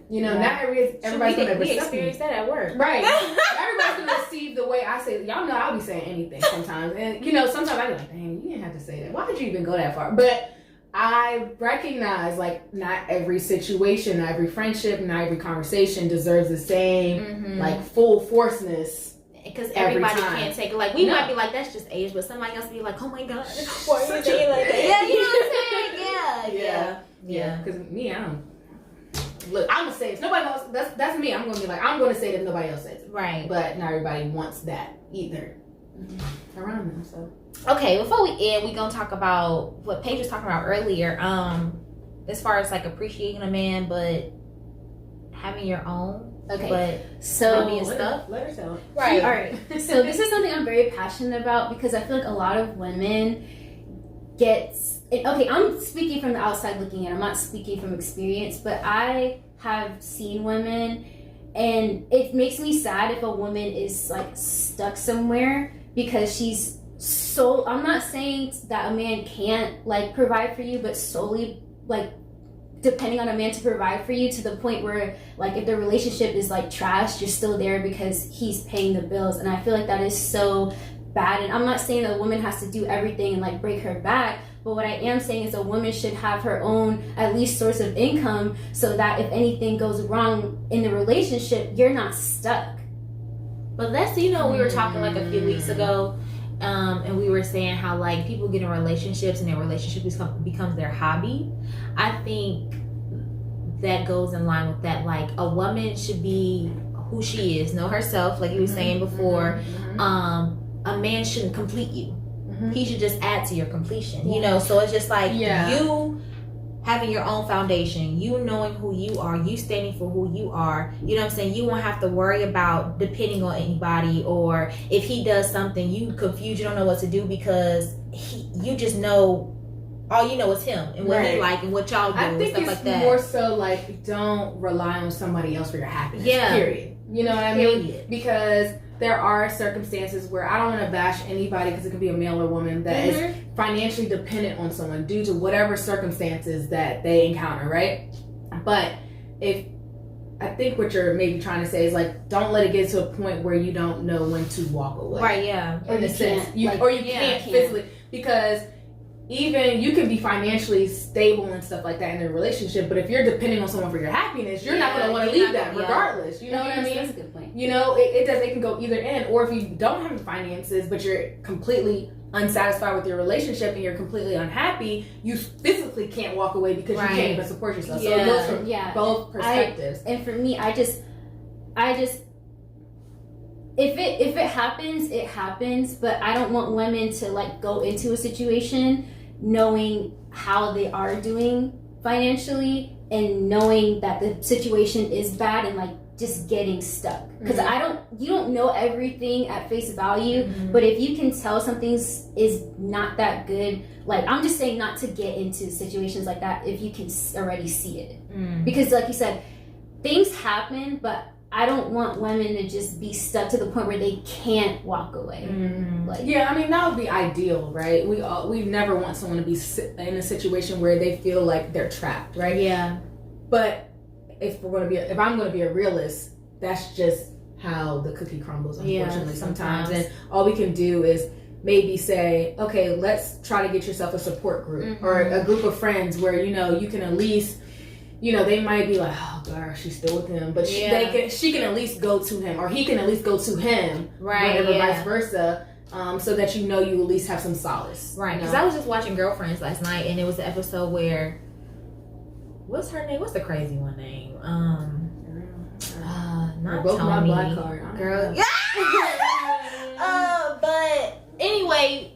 You know, not everybody's going to receive. We experience that at work. Right. Everybody's going to receive the way I say it. Y'all know I'll be saying anything sometimes. And, you know, sometimes I be like, dang, you didn't have to say that. Why did you even go that far? But I recognize, like, not every situation, not every friendship, not every conversation deserves the same, like, full forceness. Because everybody can't take it. Like, we might be like, that's just age, but somebody else be like, oh my God, why are you saying like that? Yeah, you know what I'm saying? Yeah. Because me, I don't. Look, I'm gonna say it. If nobody else, that's me. I'm gonna be like, I'm gonna say it if nobody else says it. Right. But not everybody wants that either around them. So okay, before we end, we're gonna talk about what Paige was talking about earlier. As far as like appreciating a man, but having your own. Okay. But so being stuff. Let her tell. Right. All right. So this is something I'm very passionate about, because I feel like a lot of women okay, I'm speaking from the outside looking in. I'm not speaking from experience, but I have seen women, and it makes me sad if a woman is like stuck somewhere because she's so. I'm not saying that a man can't like provide for you, but solely like depending on a man to provide for you, to the point where like if the relationship is like trash, you're still there because he's paying the bills. And I feel like that is so bad. And I'm not saying that a woman has to do everything and like break her back, but what I am saying is a woman should have her own at least source of income, so that if anything goes wrong in the relationship, you're not stuck. But that's, you know, we were talking like a few weeks ago, and we were saying how like people get in relationships and their relationship becomes their hobby. I think that goes in line with that. Like, a woman should be who she is, know herself, like you were saying before. A man shouldn't complete you. He should just add to your completion, you know. So it's just like you having your own foundation, you knowing who you are, you standing for who you are, you know what I'm saying? You won't have to worry about depending on anybody, or if he does something you confused, you don't know what to do, because you just know, all you know is him and what he like and what y'all do. I think and stuff it's like that. more so like, don't rely on somebody else for your happiness. Period. You know what I mean? Because there are circumstances where, I don't want to bash anybody, because it could be a male or woman that is financially dependent on someone due to whatever circumstances that they encounter, right? But I think what you're maybe trying to say is like, don't let it get to a point where you don't know when to walk away. Right, yeah. Or you can't. Or you can't physically, because even you can be financially stable and stuff like that in a relationship, but if you're depending on someone for your happiness, you're not going to want to leave that regardless. You know what I mean? That's a good point. You know, it can go either end. Or if you don't have the finances, but you're completely unsatisfied with your relationship and you're completely unhappy, you physically can't walk away because you can't even support yourself. So it goes from both perspectives. And for me, I just if it happens, it happens, but I don't want women to like go into a situation knowing how they are doing financially and knowing that the situation is bad and like just getting stuck. Because you don't know everything at face value, but if you can tell something is not that good, like I'm just saying not to get into situations like that if you can already see it. Because like you said, things happen, but I don't want women to just be stuck to the point where they can't walk away. Like, yeah, I mean that would be ideal, right? We never want someone to be in a situation where they feel like they're trapped, right? Yeah. But if I'm gonna be a realist, that's just how the cookie crumbles, unfortunately, sometimes. And all we can do is maybe say, okay, let's try to get yourself a support group or a group of friends where you can at least. They might be like, oh, God, she's still with him. But she can at least go to him. Or he can at least go to him. Right, whatever, vice versa. So that you at least have some solace. Right. Because I was just watching Girlfriends last night. And it was the episode where... What's her name? What's the crazy one name? Not both Tony. My black card. Girl. But... Anyway,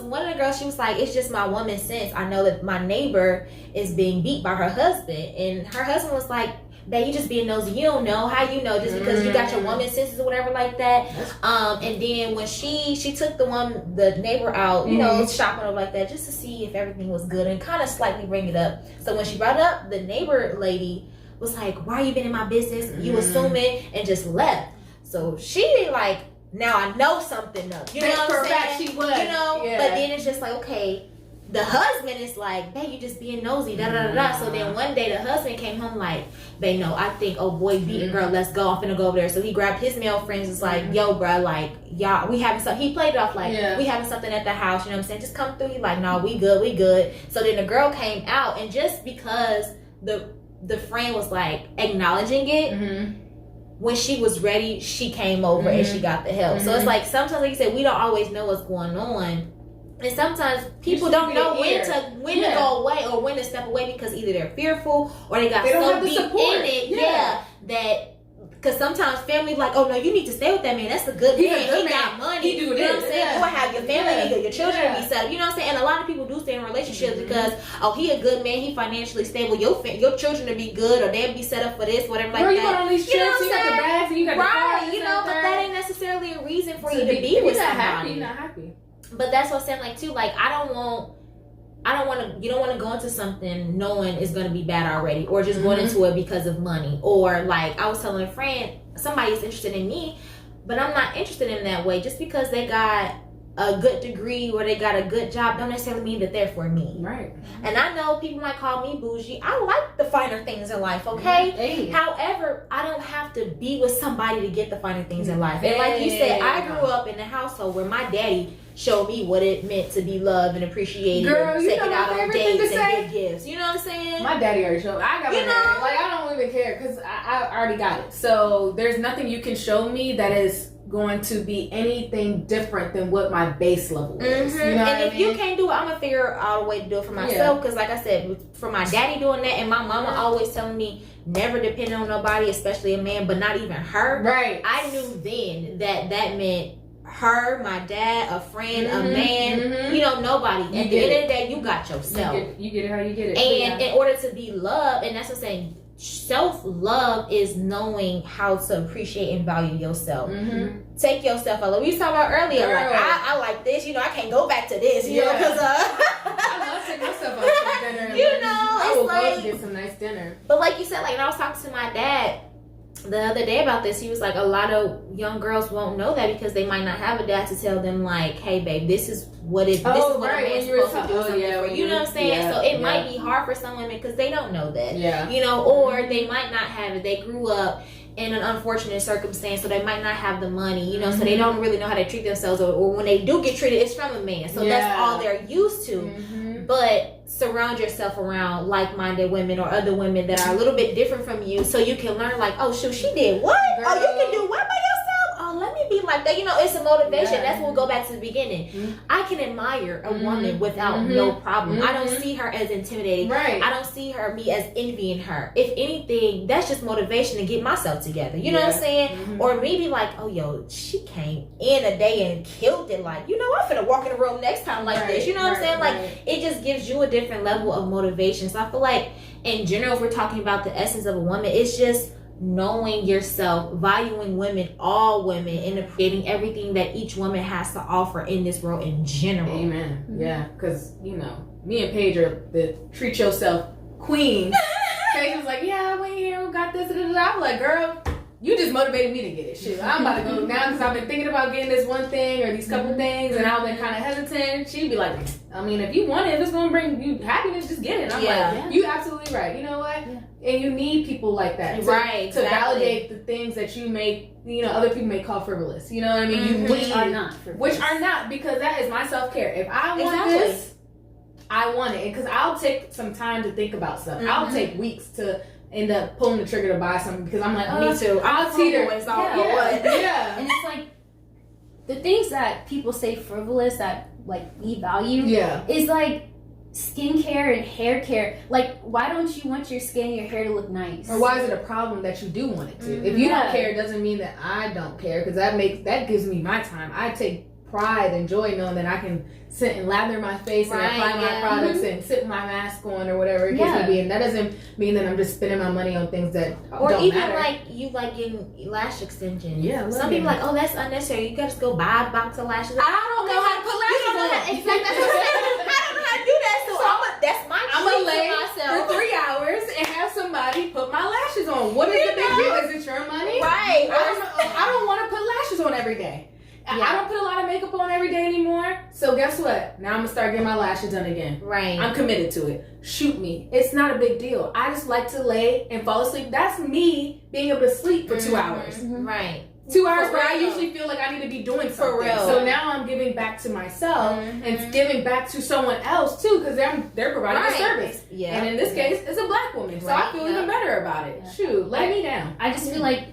one of the girls, she was like, it's just my woman sense. I know that my neighbor is being beat by her husband. And her husband was like, babe, you just being nosy. You don't know. How you know? Just because you got your woman senses or whatever like that. And then when she took the neighbor out, shopping over like that, just to see if everything was good and kind of slightly bring it up. So when she brought it up, the neighbor lady was like, why you been in my business? You assuming, and just left. So she like, now I know something up. You know what I'm saying? She would. But then it's just like, okay, the husband is like, babe, you just being nosy, da da da da. So then one day the husband came home like, babe, no, I think, oh boy, beating girl, let's go. I'm finna go over there. So he grabbed his male friends. It's like, yo, bro, like, y'all, we having something. He played it off like, we having something at the house. You know what I'm saying? Just come through. He like, no, we good. So then the girl came out, and just because the friend was like acknowledging it. When she was ready, she came over and she got the help. So it's like sometimes, like you said, we don't always know what's going on, and sometimes people don't know when to go away or when to step away because either they're fearful or they got so deep in it, that. Because sometimes family like, oh no, you need to stay with that man. That's a good man. He got money. He do you know what I'm saying? You will have your family, your children be set up. You know what I'm saying? And a lot of people do stay in relationships because, oh, he a good man. He financially stable. Your children will be good, or they'll be set up for this, whatever like that. You got all these trips. You got the bags, and you got the cars. But that ain't necessarily a reason for you to be with somebody. You're not happy. But that's what I'm saying. Like too, like you don't want to go into something knowing it's going to be bad already, or just going into it because of money, or like I was telling a friend, somebody is interested in me, but I'm not interested in that way. Just because they got a good degree or they got a good job don't necessarily mean that they're for me. Right. And I know people might call me bougie. I like the finer things in life, okay? However, I don't have to be with somebody to get the finer things in life. And like you said, I grew up in a household where my daddy showed me what it meant to be loved and appreciated. Girl, and you taken know out my on favorite thing dates to and say? get gifts. You know what I'm saying? My daddy already showed me. I got my daddy. Like, I don't even care because I already got it. So there's nothing you can show me that is going to be anything different than what my base level is. You know and if you can't do it, I'm gonna figure out a way to do it for myself. Because like I said, for my daddy doing that, and my mama always telling me never depend on nobody, especially a man, but not even her. Right. I knew then that meant her, my dad, a friend, a man, nobody. At the end of the day, you got yourself. You get it how you get it. And in order to be loved, and that's what I'm saying, self-love is knowing how to appreciate and value yourself. Take yourself a look. We was talking about earlier, like I like this, I can't go back to this, because I love taking myself out to dinner. I will go to get some nice dinner. But like you said, like, and I was talking to my dad the other day about this. He was like, a lot of young girls won't know that because they might not have a dad to tell them like, hey babe, this is what a man's supposed to do something for you. Know what I'm saying? So it might be hard for some women because they don't know that. Or they might not have it. They grew up in an unfortunate circumstance, so they might not have the money, so they don't really know how to treat themselves, or when they do get treated, it's from a man. So that's all they're used to. But surround yourself around like-minded women or other women that are a little bit different from you, so you can learn like, oh shoot, she did what? Girl. Oh, you can do what by yourself? Oh, let me be like that. It's a motivation. Yeah. That's what we'll go back to the beginning. Mm-hmm. I can admire a woman without no problem. I don't see her as intimidating. Right. I don't see me as envying her. If anything, that's just motivation to get myself together. You know what I'm saying? Mm-hmm. Or maybe like, oh, yo, she came in a day and killed it. Like, I'm finna walk in the room next time like this. You know what I'm saying? Like, it just gives you a different level of motivation. So I feel like, in general, if we're talking about the essence of a woman, it's just knowing yourself, valuing women, all women, and appreciating everything that each woman has to offer in this world in general. Amen. Yeah, because, me and Paige are the treat yourself queens. Paige was like, yeah, we here, we got this, I'm like, girl, you just motivated me to get it. Shit, I'm about to go now because I've been thinking about getting this one thing or these couple things, and I've been kind of hesitant. She'd be like, I mean, if you want it, if it's going to bring you happiness, just get it. I'm like, you absolutely right. You know what? Yeah. And you need people like that to validate the things that you make, other people may call frivolous. You know what I mean? Which are not frivolous. Which are not, because that is my self-care. If I want this, I want it. Because I'll take some time to think about stuff. I'll take weeks to end up pulling the trigger to buy something because I'm like, me too. I'll teeter. Yeah. And it's like the things that people say frivolous that like we value is like skincare and hair care. Like, why don't you want your skin and your hair to look nice? Or why is it a problem that you do want it to? If you don't care, it doesn't mean that I don't care, because that gives me my time. I take pride and joy knowing that I can sit and lather my face and apply my products and sit with my mask on or whatever it may be, and that doesn't mean that I'm just spending my money on things that don't even matter. like you like getting lash extensions. Yeah, some people like, oh, that's unnecessary. You gotta just go buy a box of lashes. I don't know how to put lashes on. Exactly. That's what I'm saying. I don't know how to do that. So that's my I'm gonna lay myself for 3 hours and have somebody put my lashes on. What is the big deal? Is it your money? Right. I don't want to put lashes on every day. I don't put a lot of makeup on every day anymore. So guess what? Now I'm going to start getting my lashes done again. Right. I'm committed to it. Shoot me. It's not a big deal. I just like to lay and fall asleep. That's me being able to sleep for 2 hours. Right. 2 hours where I usually feel like I need to be doing something. For real. So now I'm giving back to myself and giving back to someone else too, because they're providing a service. Yeah. And in this case, it's a black woman. So I feel even better about it. Shoot, lay me down. I just feel like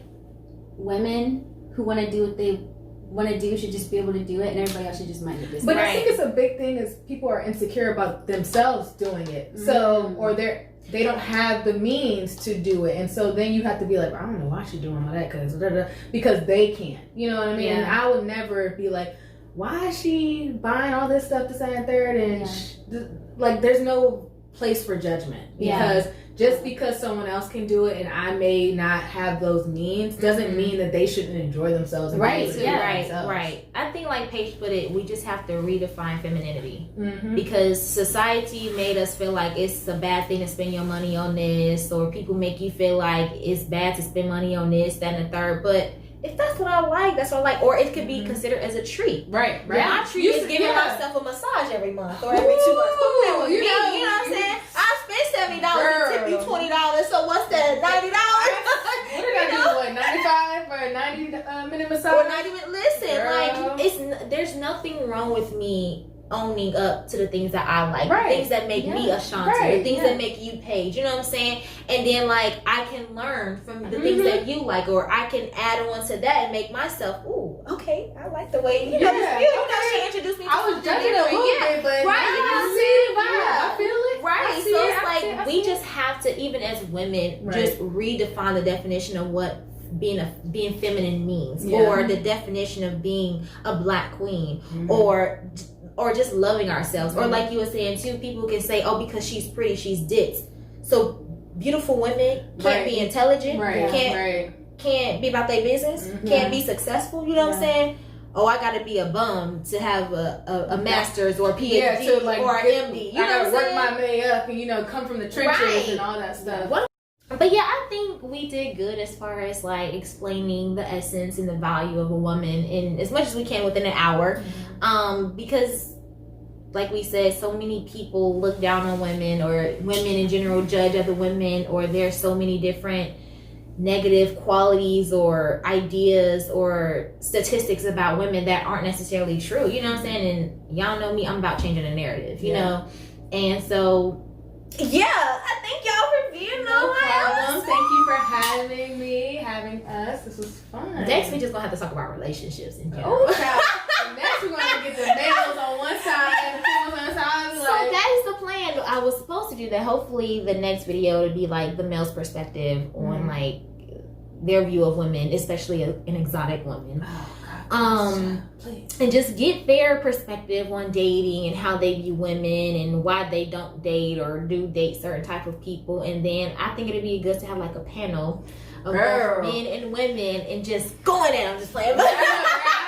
women who want to do what they want to do should just be able to do it, and everybody else should just mind their business. But I think it's a big thing is people are insecure about themselves doing it. So, or they don't have the means to do it, and so then you have to be like, I don't know why she's doing all that because they can't. You know what I mean? And I would never be like, why is she buying all this stuff, this, that, and third? And like, there's no place for judgment, because just because someone else can do it and I may not have those means doesn't mean that they shouldn't enjoy themselves. And right. I think, like Paige put it, we just have to redefine femininity, because society made us feel like it's a bad thing to spend your money on this, or people make you feel like it's bad to spend money on this, that, and the third. But if that's what I like, that's what I like. Or it could be considered as a treat. Right. My treat is giving myself a massage every month or every 2 months. Come on, you know what I'm saying? I spent $70 and tip you $20. So what's that? $90? What did I do? What, 95 for a 90-minute massage? Or 90 minute. Listen, like there's nothing wrong with me owning up to the things that I like, the things that make me Ashanti, the things that make you Paige, you know what I'm saying? And then like I can learn from the things that you like, or I can add on to that and make myself, ooh, okay, I like the way you know she introduced me to I was judging a little bit, but I feel it. Right. So it's like we just have to, even as women, just redefine the definition of what being feminine means, or the definition of being a black queen, or just loving ourselves. Or like you were saying too, people can say, oh, because she's pretty, she's ditz. So beautiful women can't be intelligent, can't be about their business, can't be successful, you know what I'm saying? Oh, I gotta be a bum to have a master's or a PhD or an MD. You know what I'm saying? I gotta work my way up and come from the trenches and all that stuff. But yeah, I think we did good as far as like explaining the essence and the value of a woman in as much as we can within an hour. Because like we said, so many people look down on women, or women in general judge other women, or there's so many different negative qualities or ideas or statistics about women that aren't necessarily true. You know what I'm saying? And y'all know me, I'm about changing the narrative, you know? And so I thank y'all for being on my problem. Thank you for having us. This was fun. Next, we just gonna have to talk about relationships in general. Oh, child. Next, we're gonna get the males on one side and the females on the side. So that is the plan. I was supposed to do that. Hopefully, the next video would be like the male's perspective on like their view of women, especially an exotic woman. Oh, God, please. And just get their perspective on dating and how they view women and why they don't date or do date certain type of people. And then I think it'd be good to have like a panel of both men and women and just going at them, just playing. I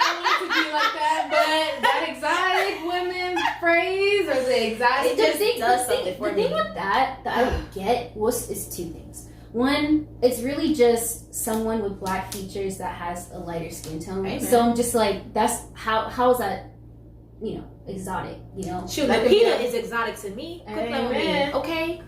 don't want to be like that, but that exotic women phrase or the exotic it just does something for me. The thing with that I would get is two things. One, it's really just someone with black features that has a lighter skin tone. Amen. So I'm just like, that's how is that, exotic, Shoot, Lupita is exotic to me. Amen. Okay.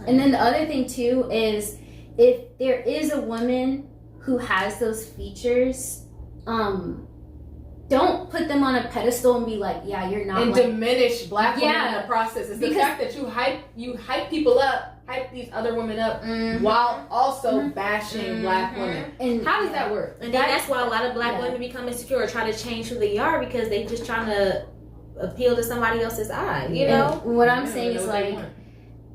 And then the other thing too is if there is a woman who has those features, don't put them on a pedestal and be like, yeah, you're not. And diminish black women in the process. It's the fact that you hype people up, hype these other women up, while also bashing black women. And how does that work? And then that's why a lot of black women become insecure or try to change who they are because they just trying to appeal to somebody else's eye. You know. And what I'm saying is like,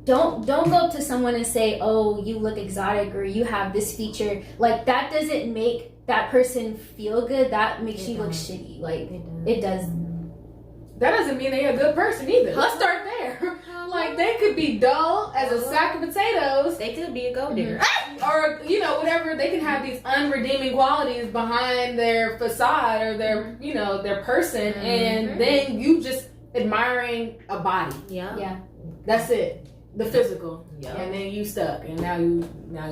don't go to someone and say, oh, you look exotic or you have this feature. Like that doesn't make that person feel good. That makes you look shitty. Like it does. That doesn't mean they're a good person either. Let's start there. Like they could be dull as a sack of potatoes. They could be a gold digger. Or whatever. They can have these unredeeming qualities behind their facade or their their person, and then you just admiring a body. Yeah. That's it. The physical. Yeah. And then you stuck, and now you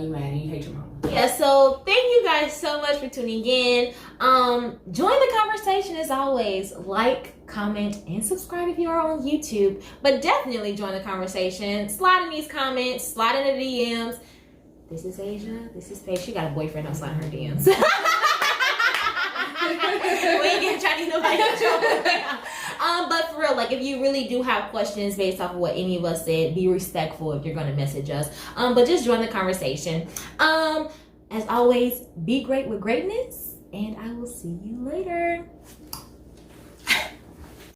mad and you hate your mom. Yeah, so thank you guys so much for tuning in. Join the conversation as always. Like, comment, and subscribe if you are on YouTube. But definitely join the conversation. Slide in these comments, slide in the DMs. This is Asia. This is Paige. She got a boyfriend. I'm sliding her DMs. We ain't getting Chinese nobody in trouble. But for real, like if you really do have questions based off of what any of us said, be respectful if you're gonna message us. But just join the conversation. As always, be great with greatness, and I will see you later.